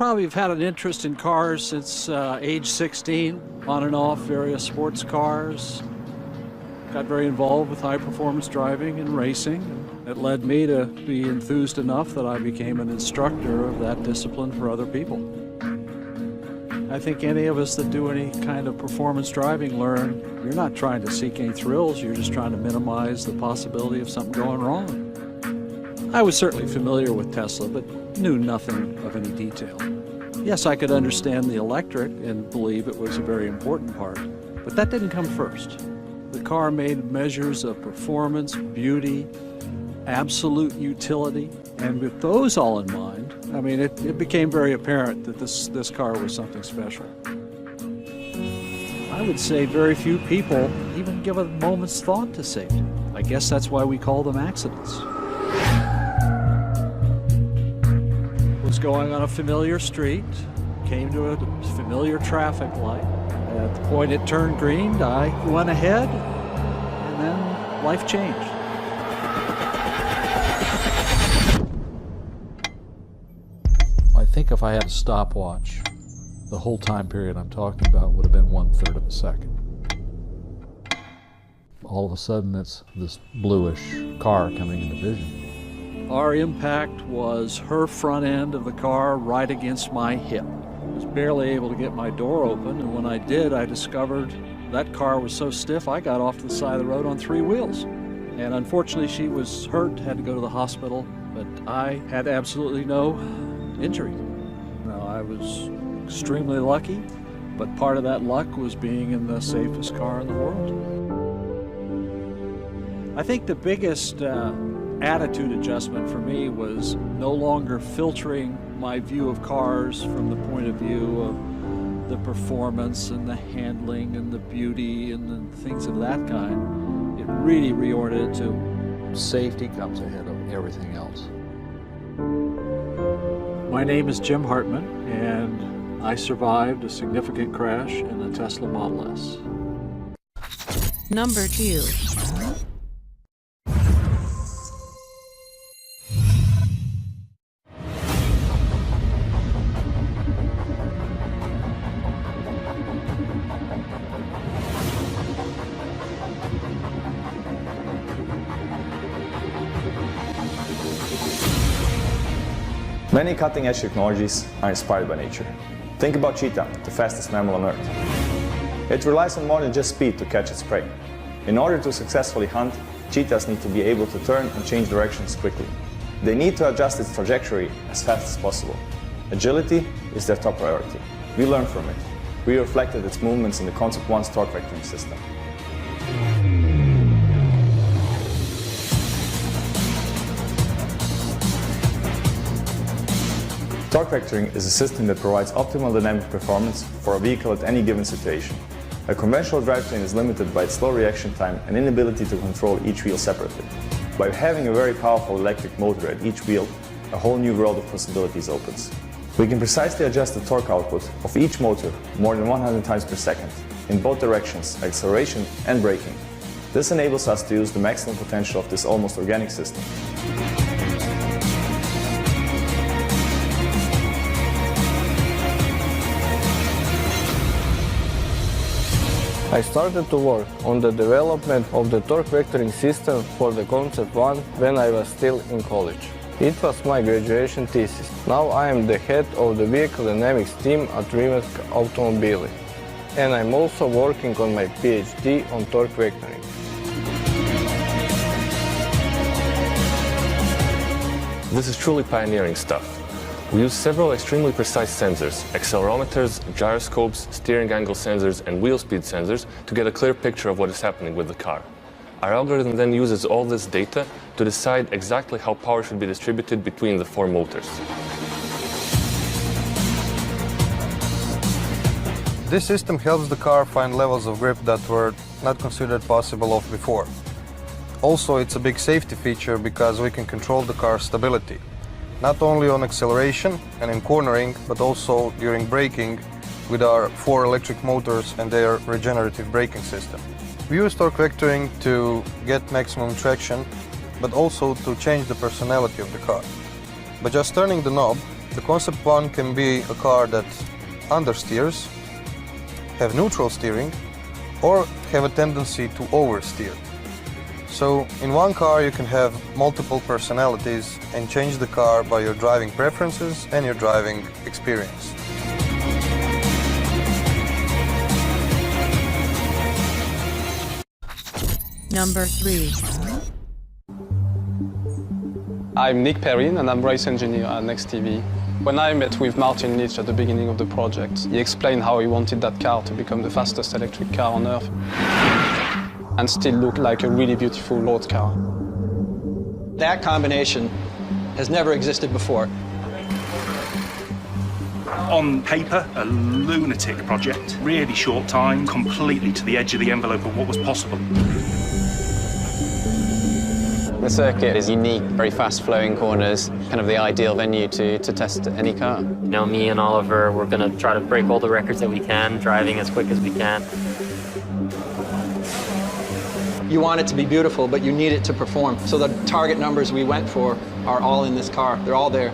probably have had an interest in cars since age 16, on and off various sports cars. Got very involved with high-performance driving and racing. It led me to be enthused enough that I became an instructor of that discipline for other people. I think any of us that do any kind of performance driving learn you're not trying to seek any thrills, you're just trying to minimize the possibility of something going wrong. I was certainly familiar with Tesla, but knew nothing of any detail. Yes, I could understand the electric and believe it was a very important part, but that didn't come first. The car made measures of performance, beauty, absolute utility, and with those all in mind, I mean, it became very apparent that this car was something special. I would say very few people even give a moment's thought to safety. I guess that's why we call them accidents. Was going on a familiar street, came to a familiar traffic light. At the point it turned green, I went ahead, and then life changed. I think if I had a stopwatch, the whole time period I'm talking about would have been 1/3 of a second. All of a sudden, it's this bluish car coming into vision. Our impact was her front end of the car right against my hip. I was barely able to get my door open, and when I did, I discovered that car was so stiff I got off to the side of the road on 3 wheels. And unfortunately, she was hurt, had to go to the hospital, but I had absolutely no injury. Now, I was extremely lucky, but part of that luck was being in the safest car in the world. I think the biggest attitude adjustment for me was no longer filtering my view of cars from the point of view of the performance and the handling and the beauty and the things of that kind. It really reoriented to safety comes ahead of everything else. My name is Jim Hartman, and I survived a significant crash in the Tesla Model S. Number 2. Many cutting-edge technologies are inspired by nature. Think about cheetah, the fastest mammal on Earth. It relies on more than just speed to catch its prey. In order to successfully hunt, cheetahs need to be able to turn and change directions quickly. They need to adjust its trajectory as fast as possible. Agility is their top priority. We learn from it. We reflected its movements in the Concept 1's torque vectoring system. Torque vectoring is a system that provides optimal dynamic performance for a vehicle at any given situation. A conventional drivetrain is limited by its slow reaction time and inability to control each wheel separately. By having a very powerful electric motor at each wheel, a whole new world of possibilities opens. We can precisely adjust the torque output of each motor more than 100 times per second, in both directions, acceleration and braking. This enables us to use the maximum potential of this almost organic system. I started to work on the development of the torque vectoring system for the Concept 1 when I was still in college. It was my graduation thesis. Now I am the head of the vehicle dynamics team at Rimac Automobili. And I'm also working on my PhD on torque vectoring. This is truly pioneering stuff. We use several extremely precise sensors, accelerometers, gyroscopes, steering angle sensors, and wheel speed sensors to get a clear picture of what is happening with the car. Our algorithm then uses all this data to decide exactly how power should be distributed between the 4 motors. This system helps the car find levels of grip that were not considered possible of before. Also, it's a big safety feature because we can control the car's stability, not only on acceleration and in cornering, but also during braking with our 4 electric motors and their regenerative braking system. We use torque vectoring to get maximum traction, but also to change the personality of the car. By just turning the knob, The Concept One can be a car that understeers, have neutral steering, or have a tendency to oversteer. So in one car you can have multiple personalities and change the car by your driving preferences and your driving experience. Number 3. I'm Nick Perrin and I'm race engineer at NextTV. When I met with Martin Leach at the beginning of the project, he explained how he wanted that car to become the fastest electric car on Earth and still look like a really beautiful road car. That combination has never existed before. On paper, a lunatic project. Really short time, completely to the edge of the envelope of what was possible. The circuit is unique, very fast-flowing corners, kind of the ideal venue to test any car. You know, me and Oliver, we're going to try to break all the records that we can, driving as quick as we can. You want it to be beautiful, but you need it to perform. So the target numbers we went for are all in this car. They're all there.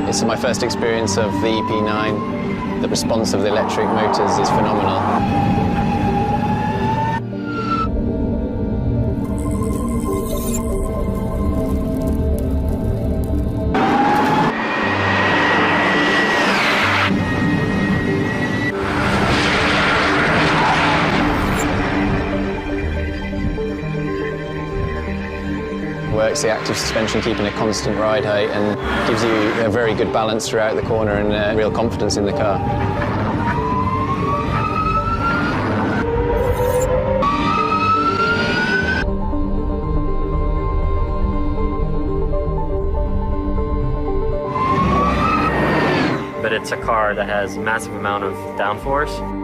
This is my first experience of the EP9. The response of the electric motors is phenomenal. Works the active suspension, keeping a constant ride height, and gives you a very good balance throughout the corner and real confidence in the car. But it's a car that has a massive amount of downforce.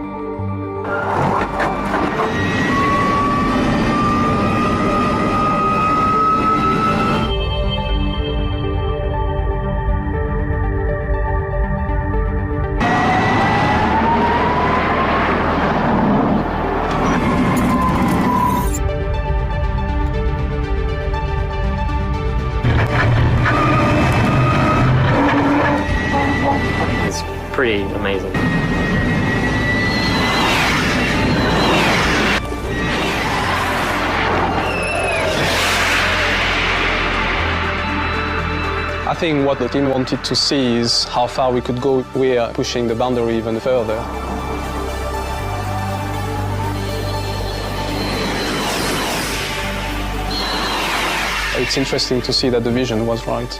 Pretty amazing. I think what the team wanted to see is how far we could go. We are pushing the boundary even further. It's interesting to see that the vision was right.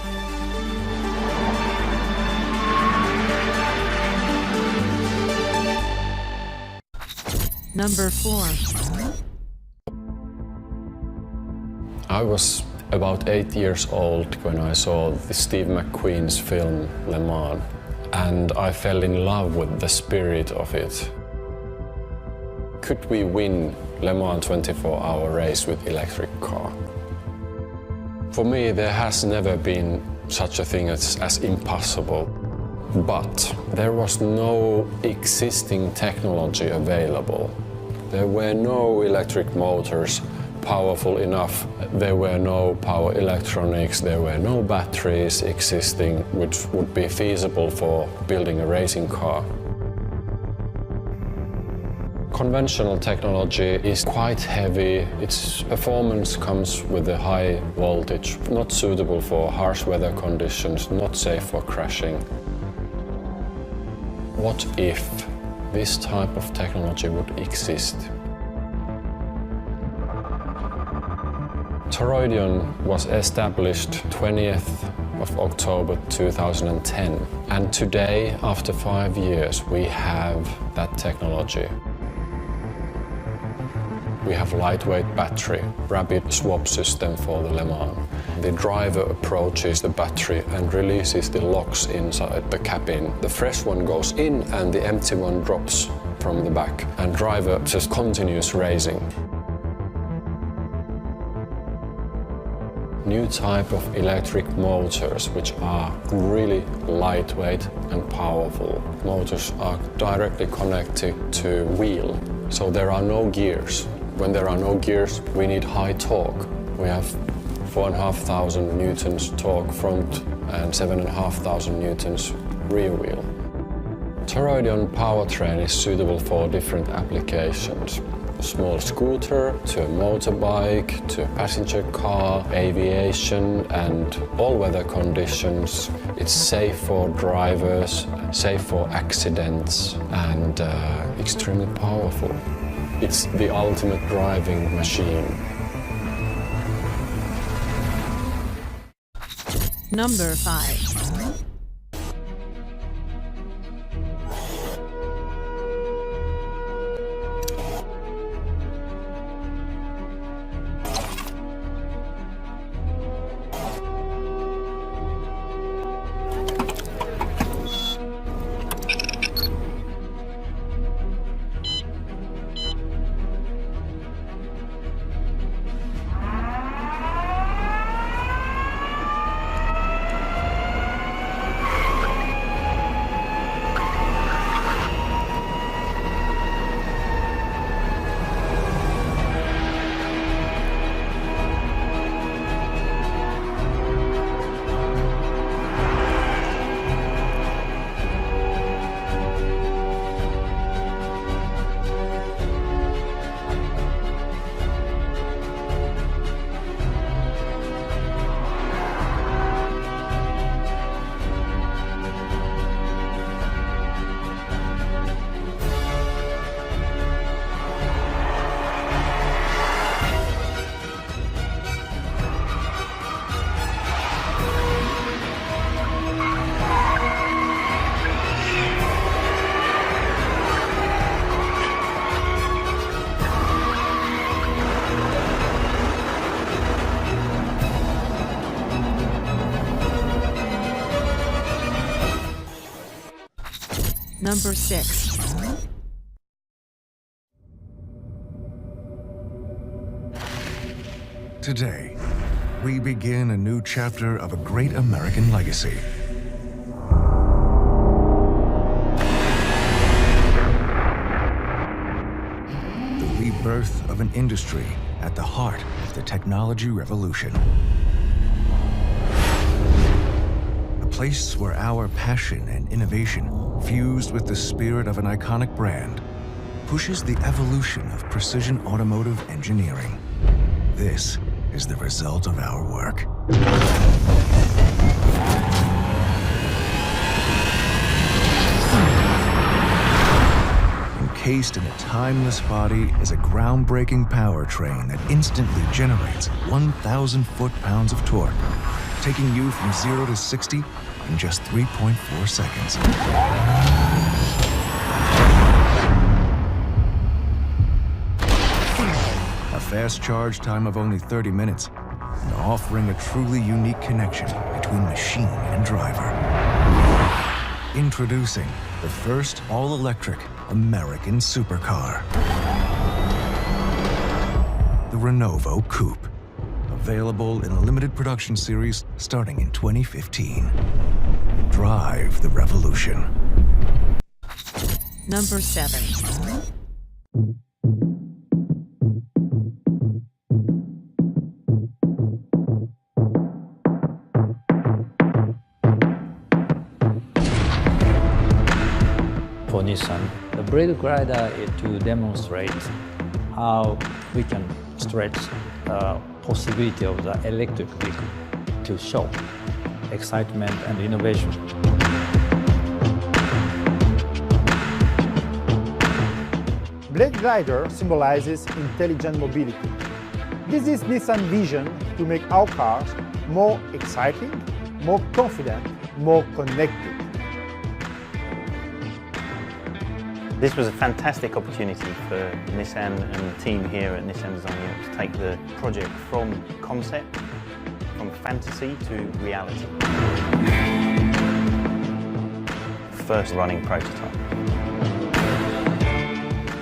Number 4. I was about 8 years old when I saw the Steve McQueen's film Le Mans, and I fell in love with the spirit of it. Could we win Le Mans 24-hour race with electric car? For me, there has never been such a thing as impossible. But there was no existing technology available. There were no electric motors powerful enough. There were no power electronics. There were no batteries existing which would be feasible for building a racing car. Conventional technology is quite heavy. Its performance comes with a high voltage, not suitable for harsh weather conditions, not safe for crashing. What if this type of technology would exist? Toroidion was established 20th of October 2010, and today, after 5 years, we have that technology. We have lightweight battery, rapid swap system for the Le Mans. The driver approaches the battery and releases the locks inside the cabin. The fresh one goes in and the empty one drops from the back, and driver just continues racing. new type of electric motors which are really lightweight and powerful. Motors are directly connected to wheel, so there are no gears. When there are no gears, we need high torque. We have 4,500 newtons torque front and 7,500 newtons rear wheel. Toroidon powertrain is suitable for different applications. A small scooter, to a motorbike, to a passenger car, aviation and all-weather conditions. It's safe for drivers, safe for accidents and extremely powerful. It's the ultimate driving machine. Number 5. Number 6. Today, we begin a new chapter of a great American legacy. The rebirth of an industry at the heart of the technology revolution. A place where our passion and innovation, fused with the spirit of an iconic brand, pushes the evolution of precision automotive engineering. This is the result of our work. Encased in a timeless body is a groundbreaking powertrain that instantly generates 1,000 foot-pounds of torque, taking you from 0 to 60 in just 3.4 seconds. A fast charge time of only 30 minutes, and offering a truly unique connection between machine and driver. Introducing the first all-electric American supercar. The Renovo Coupe. Available in a limited production series starting in 2015. Drive the revolution. Number 7. For Nissan, the Blade Glider is to demonstrate how we can stretch the possibility of the electric vehicle to show excitement and innovation. Blade Glider symbolizes intelligent mobility. This is Nissan's vision to make our cars more exciting, more confident, more connected. This was a fantastic opportunity for Nissan and the team here at Nissan Design Europe to take the project from concept, from fantasy to reality. First running prototype.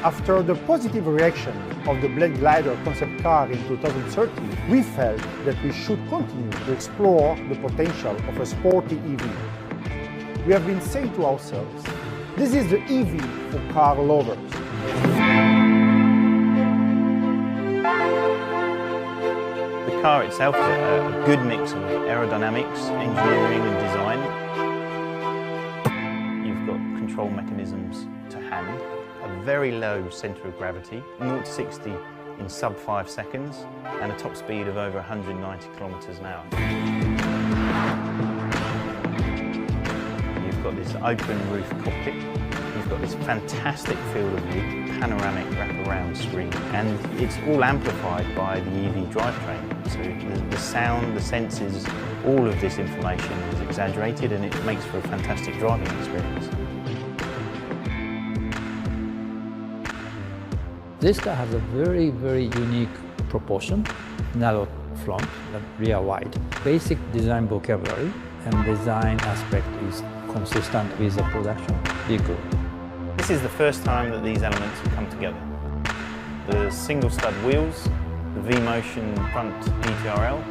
After the positive reaction of the Blade Glider concept car in 2013, we felt that we should continue to explore the potential of a sporty EV. We have been saying to ourselves, this is the EV for car lovers. The car itself is a good mix of aerodynamics, engineering and design. You've got control mechanisms to hand, a very low centre of gravity, 0 to 60 in sub 5 seconds, and a top speed of over 190 kilometres an hour. You've got this open roof cockpit, you've got this fantastic field of view, panoramic wraparound screen, and it's all amplified by the EV drivetrain. So the sound, the senses, all of this information is exaggerated and it makes for a fantastic driving experience. This car has a very, very unique proportion, narrow front and rear wide. Basic design vocabulary and design aspect is consistent with the production vehicle. This is the first time that these elements have come together. The single stud wheels, the V-Motion front DTRL,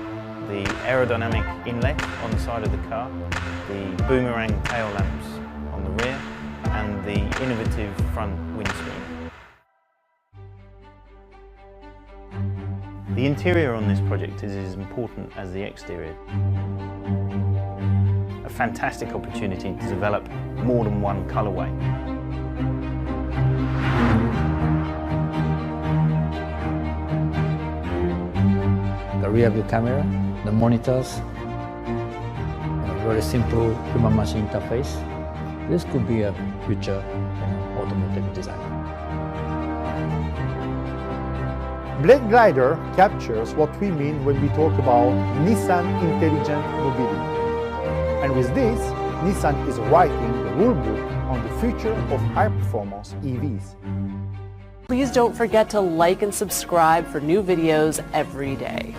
the aerodynamic inlet on the side of the car, the boomerang tail lamps on the rear, and the innovative front windscreen. The interior on this project is as important as the exterior. A fantastic opportunity to develop more than one colourway. The rear view camera, the monitors, and a very simple human-machine interface. This could be a future automotive design. Blade Glider captures what we mean when we talk about Nissan Intelligent Mobility. And with this, Nissan is writing the rulebook on the future of high-performance EVs. Please don't forget to like and subscribe for new videos every day.